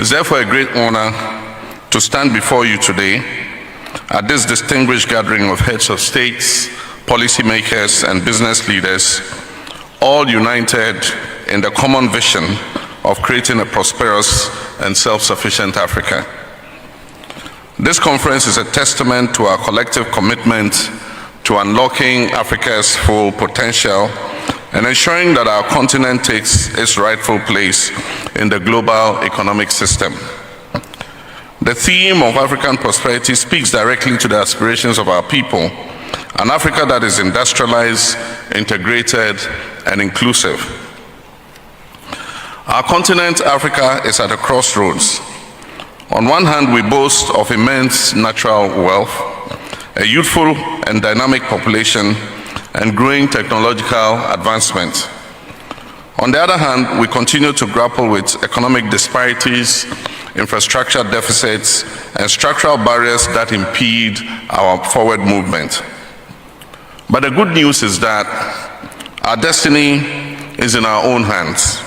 It's therefore a great honor to stand before you today at this distinguished gathering of heads of states, policymakers, and business leaders, all united in the common vision of creating a prosperous and self-sufficient Africa. This conference is a testament to our collective commitment to unlocking Africa's full potential and ensuring that our continent takes its rightful place in the global economic system. The theme of African prosperity speaks directly to the aspirations of our people, an Africa that is industrialized, integrated, and inclusive. Our continent, Africa, is at a crossroads. On one hand, we boast of immense natural wealth, a youthful and dynamic population, and growing technological advancement. On the other hand, we continue to grapple with economic disparities, infrastructure deficits, and structural barriers that impede our forward movement. But the good news is that our destiny is in our own hands.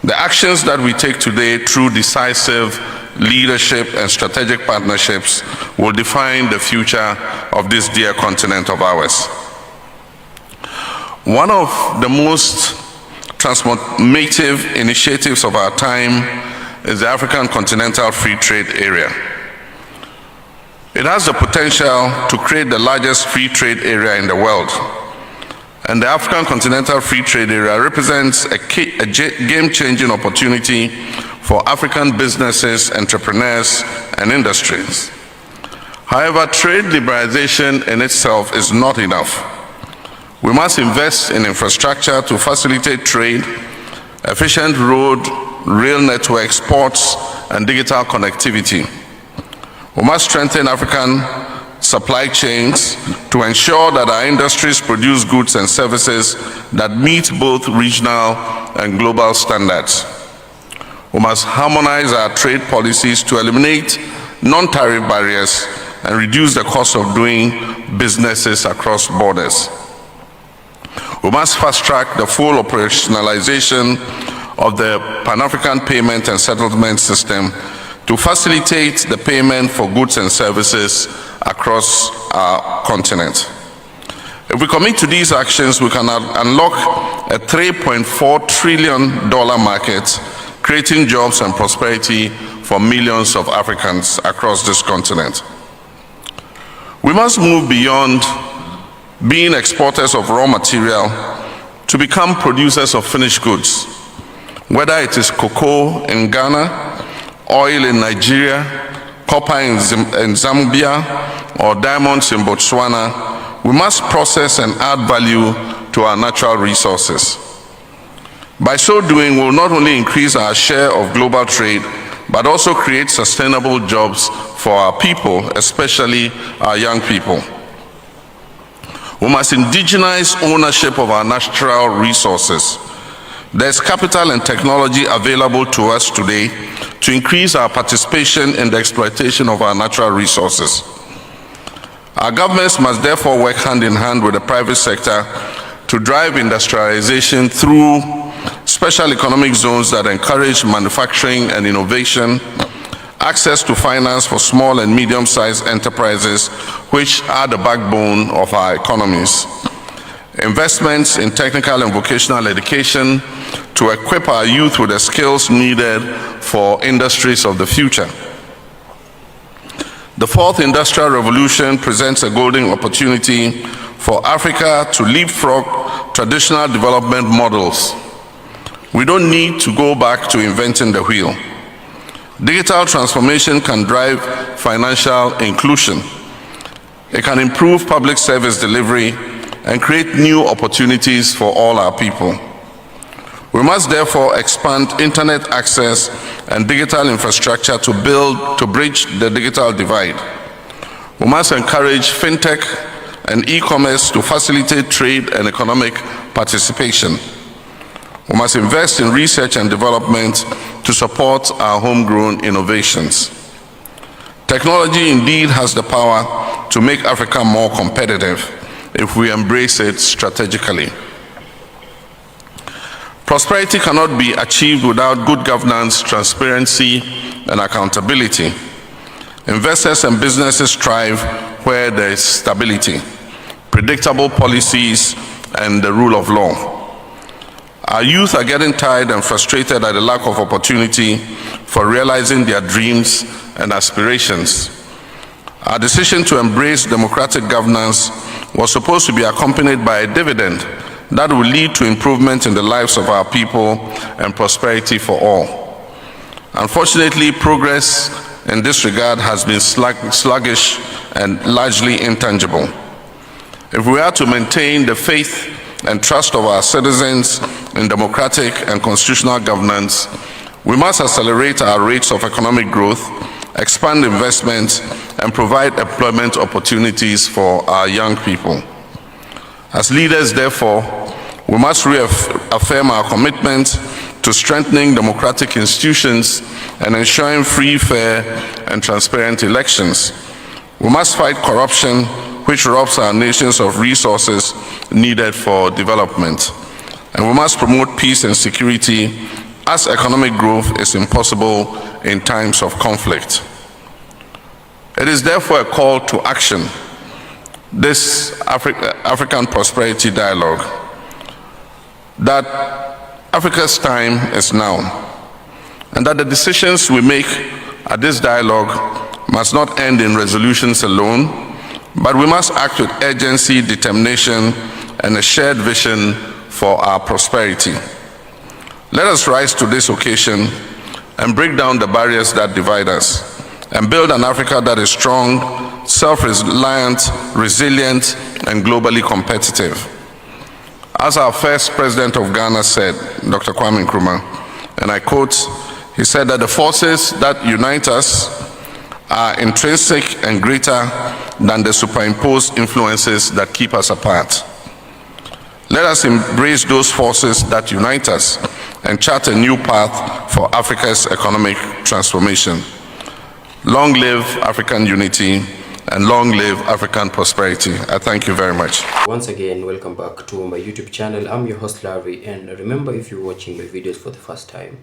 The actions that we take today through decisive leadership and strategic partnerships will define the future of this dear continent of ours. One of the most transformative initiatives of our time is the African Continental Free Trade Area. It has the potential to create the largest free trade area in the world. And the African Continental Free Trade Area represents a game-changing opportunity for African businesses, entrepreneurs, and industries. However, trade liberalization in itself is not enough. We must invest in infrastructure to facilitate trade, efficient road, rail networks, ports, and digital connectivity. We must strengthen African supply chains to ensure that our industries produce goods and services that meet both regional and global standards. We must harmonize our trade policies to eliminate non-tariff barriers and reduce the cost of doing businesses across borders. We must fast-track the full operationalization of the Pan-African Payment and Settlement System to facilitate the payment for goods and services across our continent. If we commit to these actions, we can unlock a $3.4 trillion market, creating jobs and prosperity for millions of Africans across this continent. We must move beyond being exporters of raw material to become producers of finished goods. Whether it is cocoa in Ghana, oil in Nigeria, copper in Zambia, or diamonds in Botswana, we must process and add value to our natural resources. By so doing, we'll not only increase our share of global trade, but also create sustainable jobs for our people, especially our young people. We must indigenize ownership of our natural resources. There's capital and technology available to us today to increase our participation in the exploitation of our natural resources. Our governments must therefore work hand in hand with the private sector to drive industrialization through special economic zones that encourage manufacturing and innovation, access to finance for small and medium-sized enterprises, which are the backbone of our economies, investments in technical and vocational education to equip our youth with the skills needed for industries of the future. The fourth industrial revolution presents a golden opportunity for Africa to leapfrog traditional development models. We don't need to go back to inventing the wheel. Digital transformation can drive financial inclusion. It can improve public service delivery and create new opportunities for all our people. We must therefore expand internet access and digital infrastructure to bridge the digital divide. We must encourage fintech and e-commerce to facilitate trade and economic participation. We must invest in research and development to support our homegrown innovations. Technology indeed has the power to make Africa more competitive if we embrace it strategically. Prosperity cannot be achieved without good governance, transparency, and accountability. Investors and businesses thrive where there is stability, predictable policies, and the rule of law. Our youth are getting tired and frustrated at the lack of opportunity for realizing their dreams and aspirations. Our decision to embrace democratic governance was supposed to be accompanied by a dividend that will lead to improvement in the lives of our people and prosperity for all. Unfortunately, progress in this regard has been sluggish and largely intangible. If we are to maintain the faith and trust of our citizens in democratic and constitutional governance, we must accelerate our rates of economic growth, expand investment, and provide employment opportunities for our young people. As leaders, therefore, we must reaffirm our commitment to strengthening democratic institutions and ensuring free, fair, and transparent elections. We must fight corruption, which robs our nations of resources needed for development. And we must promote peace and security, as economic growth is impossible in times of conflict. It is therefore a call to action, this African Prosperity Dialogue, that Africa's time is now, and that the decisions we make at this dialogue must not end in resolutions alone, but we must act with urgency, determination, and a shared vision for our prosperity. Let us rise to this occasion and break down the barriers that divide us, and build an Africa that is strong, self-reliant, resilient, and globally competitive. As our first president of Ghana said, Dr. Kwame Nkrumah, and I quote, he said that the forces that unite us are intrinsic and greater than the superimposed influences that keep us apart. Let us embrace those forces that unite us and chart a new path for Africa's economic transformation. Long live African unity, and long live African prosperity. I thank you very much. Once again, welcome back to my YouTube channel. I'm your host Larry, and remember, if you're watching my videos for the first time,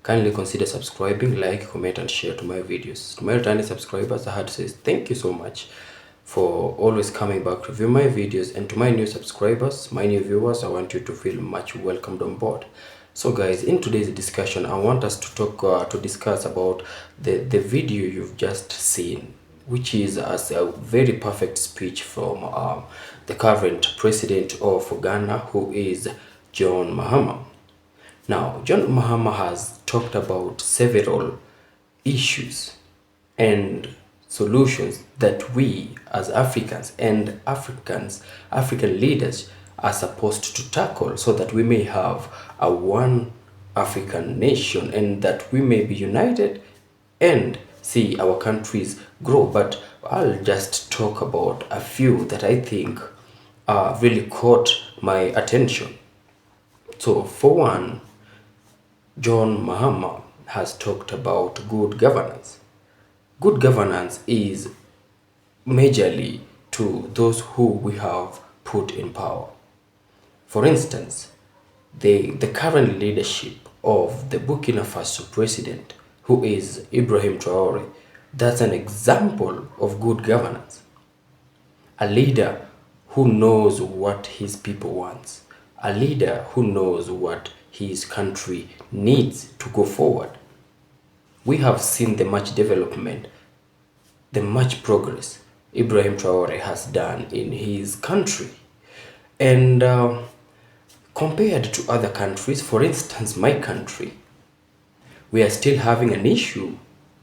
kindly consider subscribing, like, comment, and share to my videos. To my returning subscribers, I had to say thank you so much for always coming back to view my videos, and to my new subscribers, my new viewers, I want you to feel much welcomed on board. So guys, in today's discussion, I want us to discuss about the video you've just seen, which is as a very perfect speech from the current president of Ghana, who is John Mahama. Now, John Mahama has talked about several issues and solutions that we as Africans and African leaders are supposed to tackle, so that we may have a one African nation, and that we may be united and see our countries grow. But I'll just talk about a few that I think really caught my attention. So for one, John Mahama has talked about good governance. Good governance is majorly to those who we have put in power. For instance, the current leadership of the Burkina Faso president, who is Ibrahim Traore, that's an example of good governance. A leader who knows what his people want. A leader who knows what his country needs to go forward. We have seen the much development, the much progress Ibrahim Traore has done in his country. And compared to other countries, for instance, my country, we are still having an issue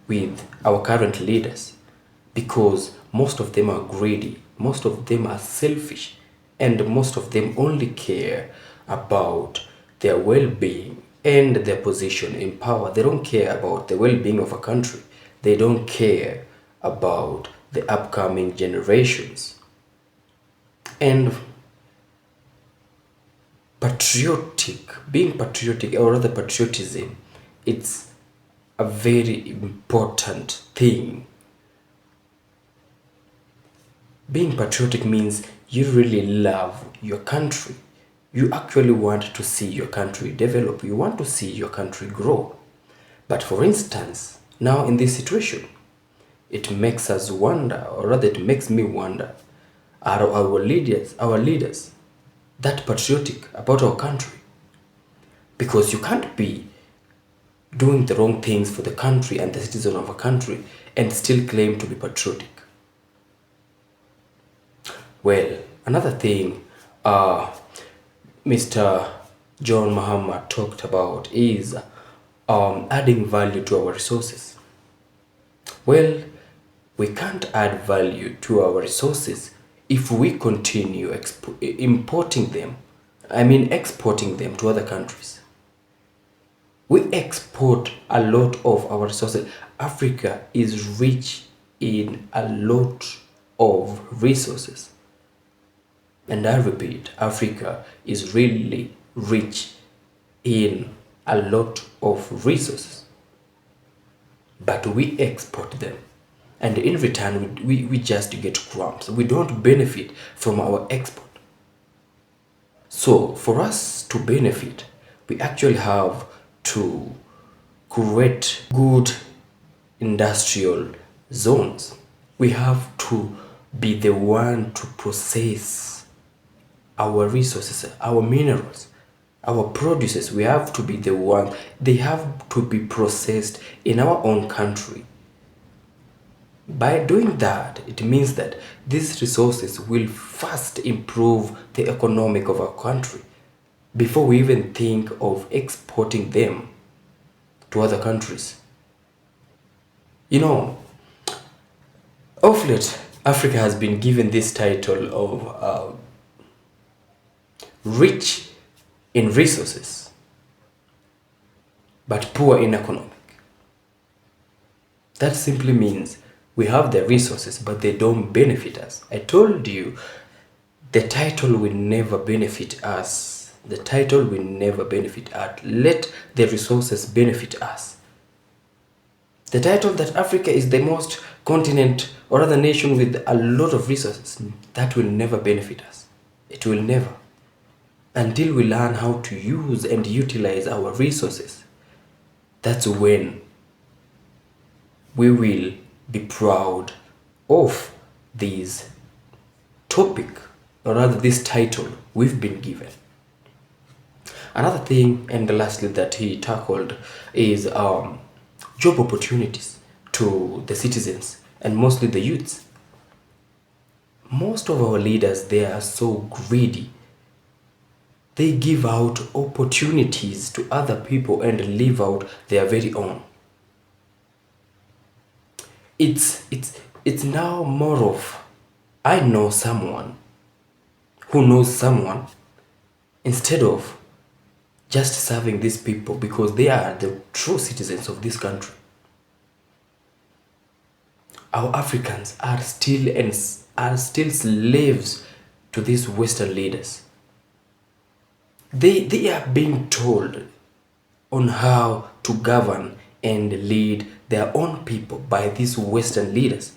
with our current leaders, because most of them are greedy, most of them are selfish, and most of them only care about their well-being and their position in power. They don't care about the well-being of a country. They don't care about the upcoming generations. And being patriotic, or rather patriotism, it's a very important thing. Being patriotic means you really love your country. You actually want to see your country develop. You want to see your country grow. But for instance, Now, in this situation, it makes us wonder, or rather, it makes me wonder, are our leaders that patriotic about our country? Because you can't be doing the wrong things for the country and the citizen of a country and still claim to be patriotic. Well, another thing Mr. John Muhammad talked about is adding value to our resources. Well, we can't add value to our resources if we continue exporting them to other countries. We export a lot of our resources. Africa is rich in a lot of resources. And I repeat, Africa is really rich in a lot of resources. But we export them. And in return, we just get crumbs. We don't benefit from our export. So for us to benefit, we actually have to create good industrial zones. We have to be the one to process our resources, our minerals, our produces. We have to be the one. They have to be processed in our own country. By doing that, it means that these resources will first improve the economic of our country before we even think of exporting them to other countries. You know, of late, Africa has been given this title of rich in resources, but poor in economic. That simply means we have the resources, but they don't benefit us. I told you, the title will never benefit us. The title will never benefit us. Let the resources benefit us. The title that Africa is the most continent or other nation with a lot of resources, that will never benefit us. It will never. Until we learn how to use and utilize our resources, that's when we will be proud of this topic, or rather this title we've been given. Another thing, and lastly, that he tackled is job opportunities to the citizens and mostly the youths. Most of our leaders, they are so greedy. They give out opportunities to other people and leave out their very own. It's now more of, I know someone who knows someone, instead of just serving these people because they are the true citizens of this country. Our Africans are still slaves to these Western leaders. They are being told on how to govern and lead their own people by these Western leaders.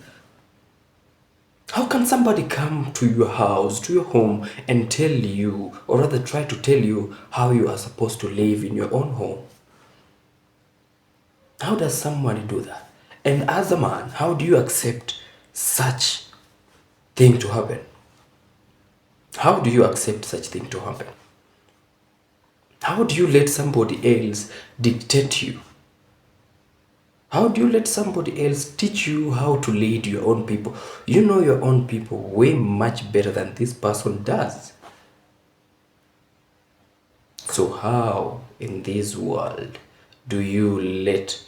How can somebody come to your house, to your home, and tell you, or rather try to tell you how you are supposed to live in your own home? How does somebody do that? And as a man, how do you accept such thing to happen? How do you accept such thing to happen? How do you let somebody else dictate you? How do you let somebody else teach you how to lead your own people? You know your own people way much better than this person does. So how in this world do you let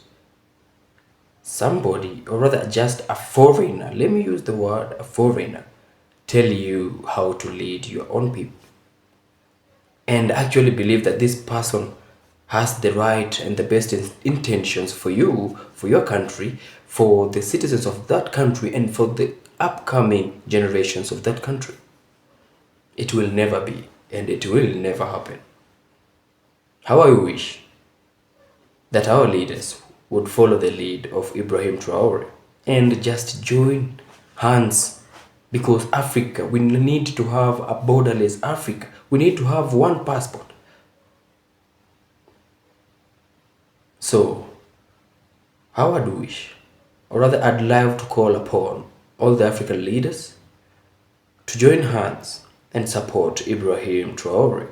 somebody, or rather just a foreigner, let me use the word a foreigner, tell you how to lead your own people? And actually believe that this person has the right and the best intentions for you, for your country, for the citizens of that country, and for the upcoming generations of that country. It will never be, and it will never happen. How I wish that our leaders would follow the lead of Ibrahim Traore and just join hands, because Africa, we need to have a borderless Africa. We need to have one passport. So, How I'd wish, or rather I'd love to call upon all the African leaders to join hands and support Ibrahim Traore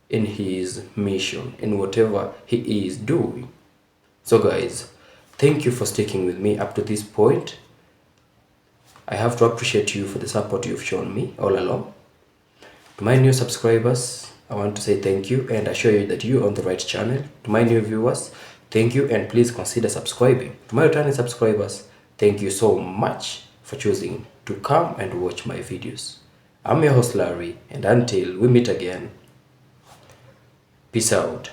in his mission, in whatever he is doing. So guys, thank you for sticking with me up to this point. I have to appreciate you for the support you've shown me all along. To my new subscribers, I want to say thank you and assure you that you're on the right channel. To my new viewers, thank you and please consider subscribing. To my returning subscribers, thank you so much for choosing to come and watch my videos. I'm your host Larry, and until we meet again, peace out.